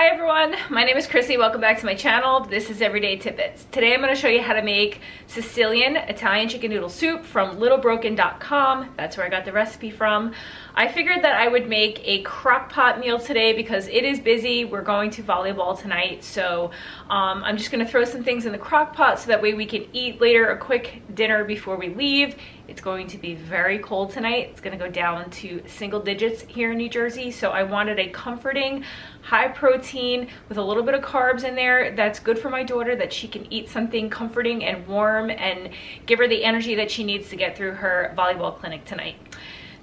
Hi everyone, my name is Chrissy. Welcome back to my channel. This is Everyday Tidbits. Today I'm going to show you how to make Sicilian Italian chicken noodle soup from littlebroken.com. That's where I got the recipe from. I figured that I would make a crock pot meal today because it is busy. We're going to volleyball tonight, so I'm just going to throw some things in the crock pot so that way we can eat later, a quick dinner before we leave. It's going to be very cold tonight. It's going to go down to single digits here in New Jersey, so I wanted a comforting, high protein with a little bit of carbs in there that's good for my daughter, that she can eat something comforting and warm and give her the energy that she needs to get through her volleyball clinic tonight.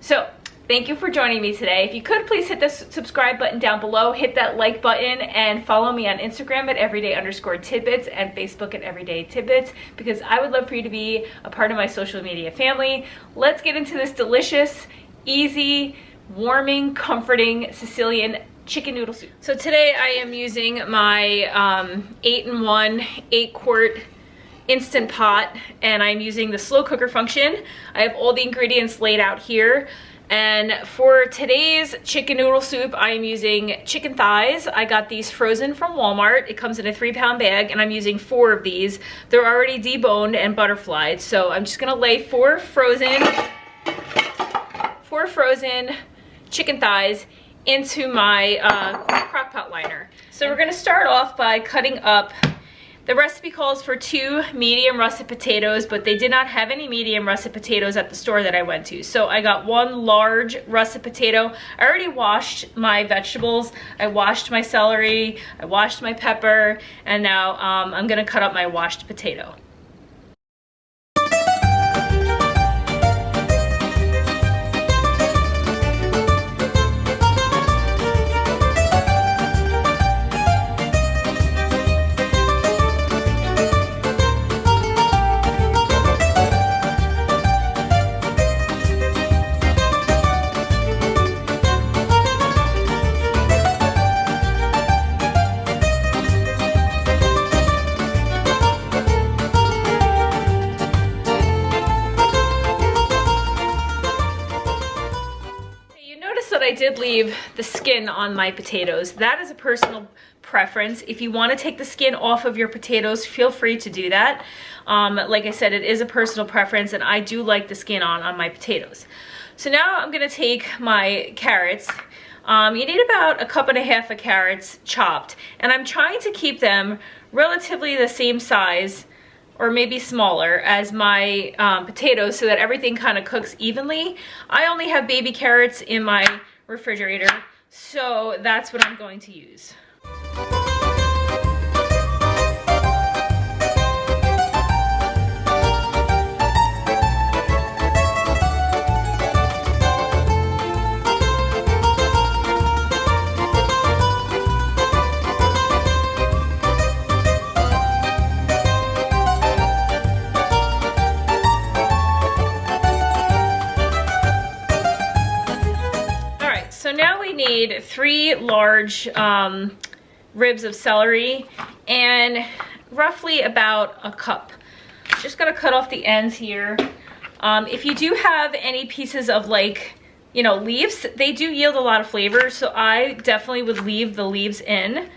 So thank you for joining me today. If you could, please hit the subscribe button down below, hit that like button, and follow me on Instagram at everyday_tidbits and Facebook at everydaytidbits, because I would love for you to be a part of my social media family. Let's get into this delicious, easy, warming, comforting Sicilian chicken noodle soup. So today I am using my 8-in-1 8-quart Instant Pot, and I'm using the slow cooker function. I have all the ingredients laid out here. And for today's chicken noodle soup, I am using chicken thighs. I got these frozen from Walmart. It comes in a 3-pound bag, and I'm using 4 of these. They're already deboned and butterflied, so I'm just gonna lay 4 frozen chicken thighs into my crock pot liner. So we're gonna start off by cutting up. The recipe calls for 2 medium russet potatoes, but they did not have any medium russet potatoes at the store that I went to. So I got 1 large russet potato. I already washed my vegetables. I washed my celery, I washed my pepper, and now I'm gonna cut up my washed potato. I did leave the skin on my potatoes. That is a personal preference. If you want to take the skin off of your potatoes, feel free to do that. Like I said, it is a personal preference, and I do like the skin on my potatoes. So now I'm going to take my carrots. You need about 1.5 cups of carrots chopped, and I'm trying to keep them relatively the same size or maybe smaller as my potatoes so that everything kind of cooks evenly. I only have baby carrots in my refrigerator, so that's what I'm going to use. So now we need 3 large ribs of celery and roughly about 1 cup. Just gonna cut off the ends here. If you do have any pieces of, like, you know, leaves, they do yield a lot of flavor, so I definitely would leave the leaves in,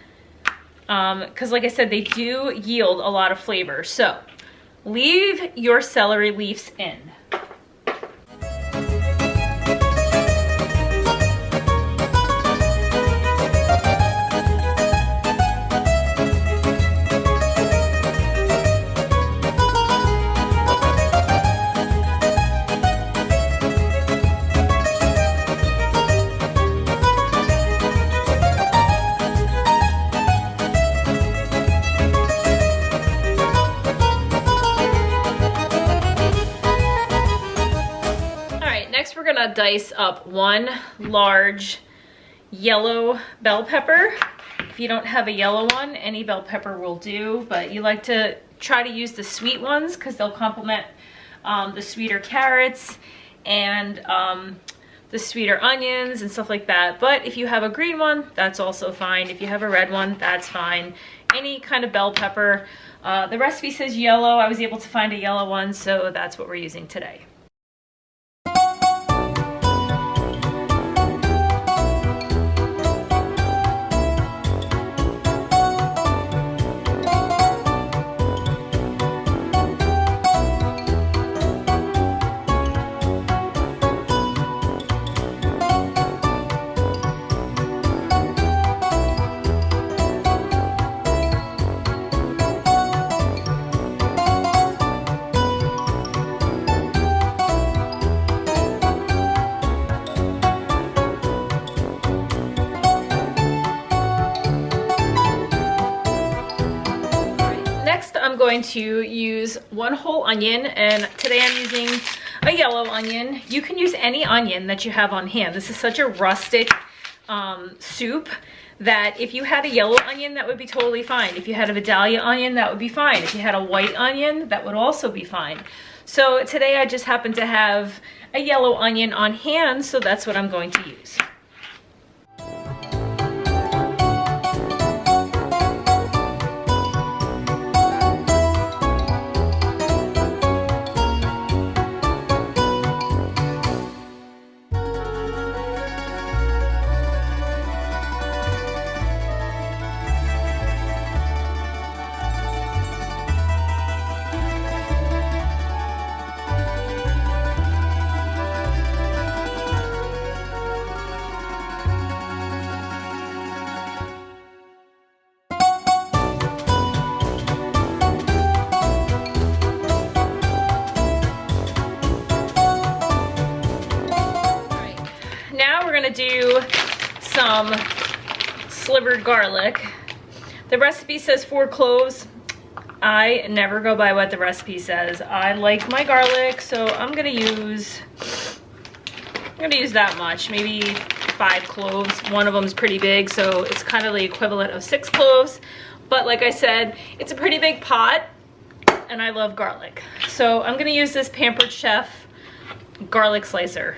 because like I said, they do yield a lot of flavor. So leave your celery leaves in. We're gonna dice up 1 large yellow bell pepper. If you don't have a yellow one, any bell pepper will do, but you like to try to use the sweet ones because they'll complement the sweeter carrots and the sweeter onions and stuff like that. But if you have a green one, that's also fine. If you have a red one, that's fine. Any kind of bell pepper. The recipe says yellow. I was able to find a yellow one, so that's what we're using today. going to use 1 whole onion, and today I'm using a yellow onion. You can use any onion that you have on hand. This is such a rustic soup that if you had a yellow onion, that would be totally fine. If you had a Vidalia onion, that would be fine. If you had a white onion, that would also be fine. So today I just happen to have a yellow onion on hand, so that's what I'm going to use. Do some slivered garlic. The recipe says 4 cloves. I never go by what the recipe says. I like my garlic, so I'm gonna use that much, maybe 5 cloves. One of them is pretty big, so it's kind of the equivalent of 6 cloves. But like I said, it's a pretty big pot, and I love garlic. So I'm gonna use this Pampered Chef garlic slicer.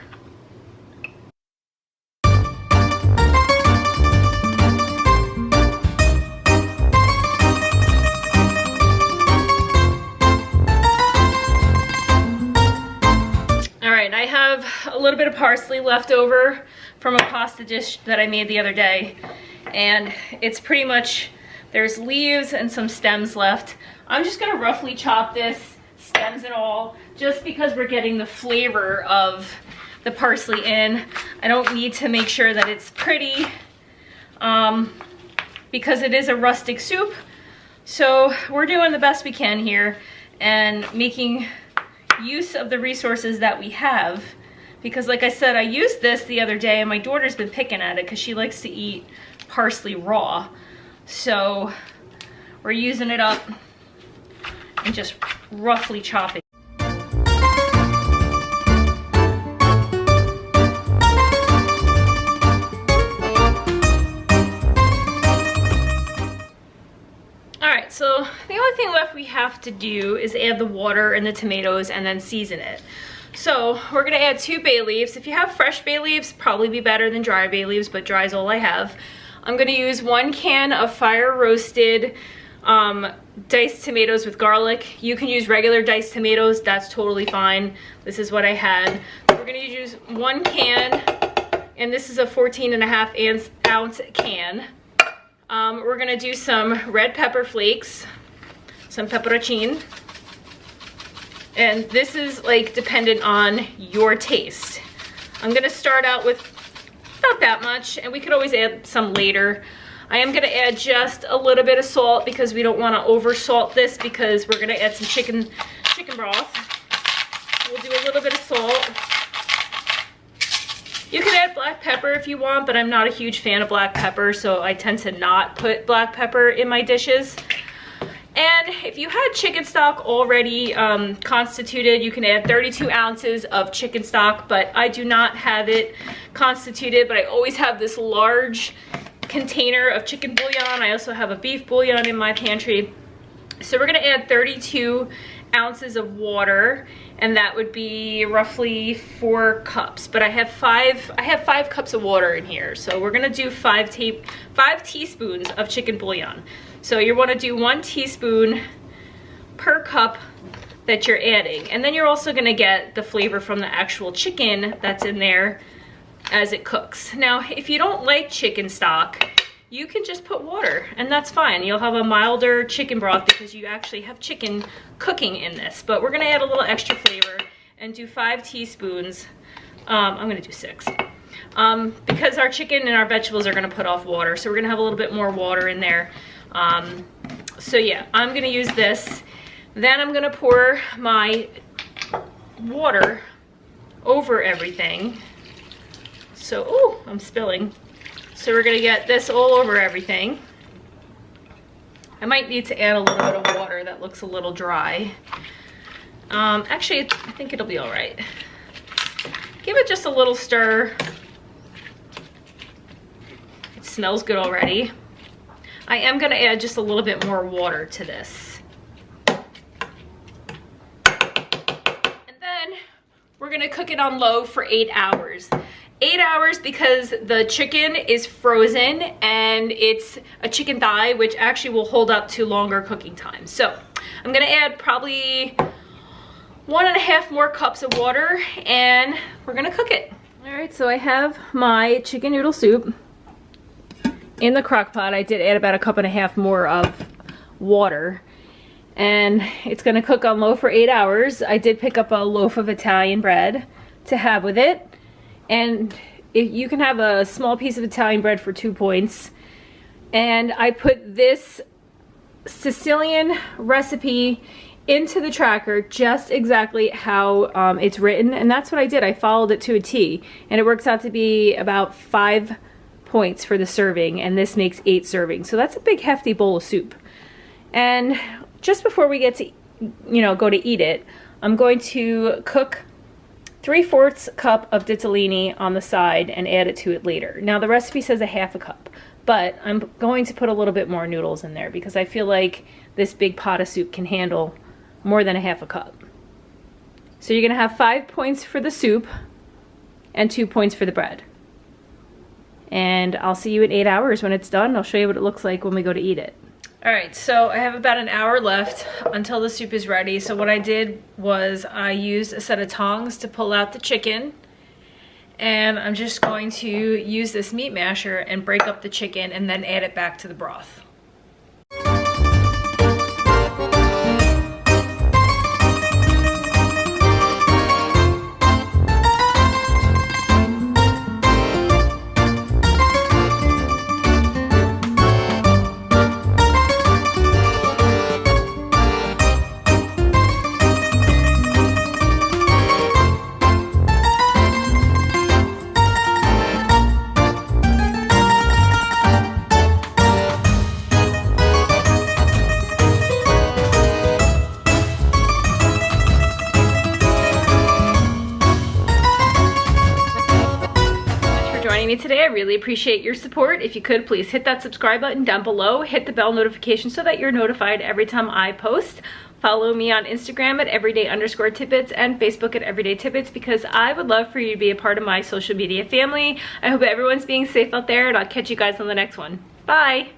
I have a little bit of parsley left over from a pasta dish that I made the other day, and it's pretty much, there's leaves and some stems left. I'm just gonna roughly chop this, stems and all, just because we're getting the flavor of the parsley in. I don't need to make sure that it's pretty because it is a rustic soup. So we're doing the best we can here and making use of the resources that we have, because like I said, I used this the other day and my daughter's been picking at it because she likes to eat parsley raw. So we're using it up and just roughly chop it. So the only thing left we have to do is add the water and the tomatoes and then season it. So we're gonna add 2 bay leaves. If you have fresh bay leaves, probably be better than dry bay leaves, but dry is all I have. I'm gonna use 1 can of fire roasted diced tomatoes with garlic. You can use regular diced tomatoes, that's totally fine. This is what I had. We're gonna use 1 can, and this is a 14.5 ounce can. We're gonna do some red pepper flakes, some pepperoncino, and this is like dependent on your taste. I'm gonna start out with about that much, and we could always add some later. I am gonna add just a little bit of salt because we don't wanna over salt this, because we're gonna add some chicken broth. We'll do a little bit of salt. You can add black pepper if you want, but I'm not a huge fan of black pepper, so I tend to not put black pepper in my dishes. And if you had chicken stock already constituted, you can add 32 ounces of chicken stock, but I do not have it constituted, but I always have this large container of chicken bouillon. I also have a beef bouillon in my pantry. So we're gonna add 32 ounces of water, and that would be roughly 4 cups, but I have 5 cups of water in here. So we're gonna do 5 teaspoons of chicken bouillon. So you wanna do 1 teaspoon per cup that you're adding. And then you're also gonna get the flavor from the actual chicken that's in there as it cooks. Now, if you don't like chicken stock, you can just put water, and that's fine. You'll have a milder chicken broth because you actually have chicken cooking in this. But we're gonna add a little extra flavor and do 5 teaspoons. I'm gonna do 6. Because our chicken and our vegetables are gonna put off water, so we're gonna have a little bit more water in there. So yeah, I'm gonna use this. Then I'm gonna pour my water over everything. So, oh, I'm spilling. So we're gonna get this all over everything. I might need to add a little bit of water though. that looks a little dry. Actually, I think it'll be all right. Give it just a little stir. It smells good already. I am gonna add just a little bit more water to this. And then we're gonna cook it on low for 8 hours. 8 hours because the chicken is frozen and it's a chicken thigh, which actually will hold up to longer cooking time. So I'm gonna add probably 1.5 more cups of water and we're gonna cook it. All right, so I have my chicken noodle soup in the crock pot. I did add about 1.5 cups more of water and it's gonna cook on low for 8 hours. I did pick up a loaf of Italian bread to have with it. And if you can have a small piece of Italian bread for 2 points. And I put this Sicilian recipe into the tracker just exactly how it's written, and that's what I did. I followed it to a T, and it works out to be about 5 points for the serving, and this makes 8 servings. So that's a big hefty bowl of soup. And just before we get to, go to eat it, I'm going to cook 3/4 cup of ditalini on the side and add it to it later. Now the recipe says 1/2 cup, but I'm going to put a little bit more noodles in there because I feel like this big pot of soup can handle more than 1/2 cup. So you're gonna have 5 points for the soup and 2 points for the bread. And I'll see you in 8 hours when it's done. I'll show you what it looks like when we go to eat it. All right, so I have about an hour left until the soup is ready. So what I did was I used a set of tongs to pull out the chicken. And I'm just going to use this meat masher and break up the chicken and then add it back to the broth. Me today. I really appreciate your support. If you could, please hit that subscribe button down below, hit the bell notification so that you're notified every time I post. Follow me on Instagram at everyday_tidbits and Facebook at everydaytidbits because I would love for you to be a part of my social media family. I hope everyone's being safe out there and I'll catch you guys on the next one. Bye!